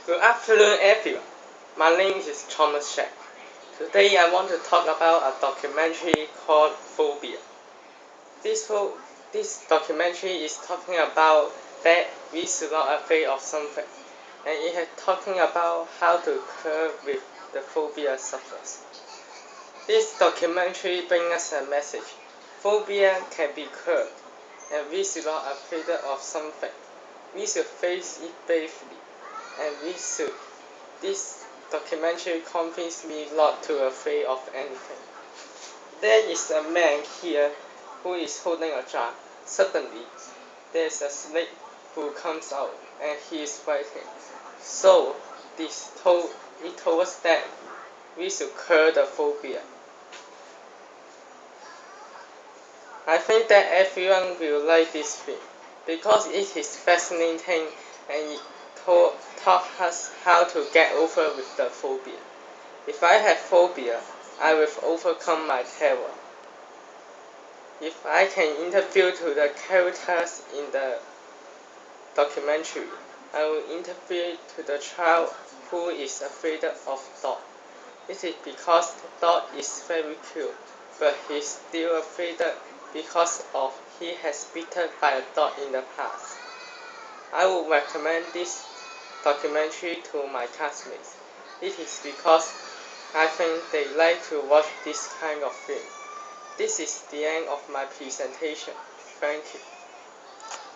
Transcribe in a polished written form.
Good afternoon, everyone. My name is Thomas Sheck. Today I want to talk about a documentary called Phobia. This documentary is talking about that we should not afraid of something, and it is talking about how to cope with the phobia sufferers. This documentary brings us a message. Phobia can be cured, and we should not afraid of something. We should face it bravely, and this documentary convinced me not to afraid of anything. There is a man here who is holding a jar. Suddenly, there is a snake who comes out and he is fighting. So, it told us that we should cure the phobia. I think that everyone will like this film because it is fascinating and it taught us how to get over with the phobia. If I have phobia, I will overcome my terror. If I can interview to the characters in the documentary, I will interview to the child who is afraid of dog. It is because the dog is very cute, but he's still afraid because of he has bitten by a dog in the past. I would recommend this documentary to my classmates. It is because I think they like to watch this kind of film. This is the end of my presentation. Thank you.